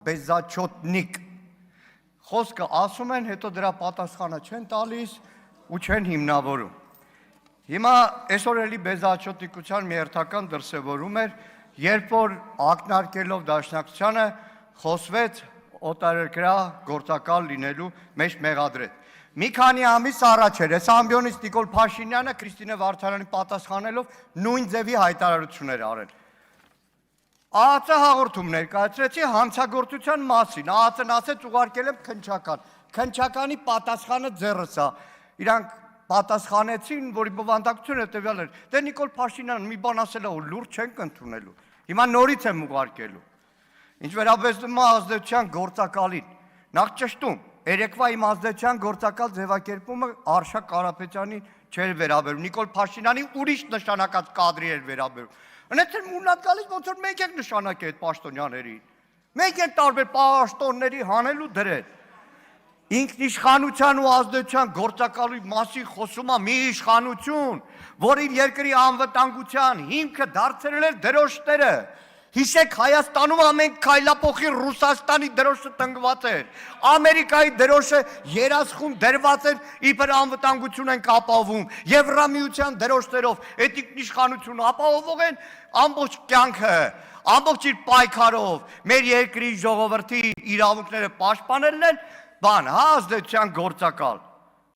Բեզաչոտնիկ խոսքը ասում են, հետո դրա պատասխանը չեն տալիս ու չեն հիմնավորում։ Հիմա այսօր էլի բեզաչոտնիկության մի հերթական դրսևորում էր, երբ որ ակնարկելով Դաշնակցությանը խոսվեց օտարերկրյա գործակալ լինելու մեջ մեղադրեց։ Մի քանի ամիս առաջ էր, այս ամբիոնից Նիկոլ Փաշինյանը Քրիստինե Վարդանյանին պատասխանելով նույն ձևի հայտարարություններ արել։ ԱԱԾ հաղորդում ներկայացրեցի հանցագործության մասին, ԱԱԾ-ն ասեց ուղարկել եմ քննչական, քննչականի պատասխանը ձեռս է, իրանք պատասխանեցին, որի բովանդակությունը հետևյալ էր, դե Նիկոլ Փաշինյանը մի բան ասել է, որ լուրջ չենք ընդունելու, հիմա նորից եմ ուղարկելու։ Ինչ վերաբերում է ազդեցության գործակալին, նախ ճշտում, երեկվա իմ ազդեցության գործակալ ձևակերպումը Արշակ Կարապետյանին չէր վերաբերում, Նիկոլ Փաշինյանի ուրիշ նշանակած կադրի էր վերաբերում։ Ունեցել մունատ գալիս, ոնց որ մենք ենք նշանակել այդ պաշտոնյաներին, մենք ենք տարբեր պաշտոնների հանել ու դրել։ Ինքնիշխանության ու ազդեցության գործակալի մասին խոսում է մի իշխանություն, որ իր երկրի անվտանգության հիմքը դարձրել էր դրոշները։ Հիշեք, Հայաստանում ամեն քայլափոխի Ռուսաստանի դրոշը տնկված էր, Ամերիկայի դրոշը երասխուն դրված էր, իբր անվտանգություն ենք ապահովում, Եվրամիության դրոշներով, այդ ինքնիշխանությունը ապահովող են ամբողջ կյանքը, ամբողջ իր պայքարով, մեր երկրի ժողովրդի իրավունքները պաշտպանելն են, բան, հա ազդեցության գործակալ։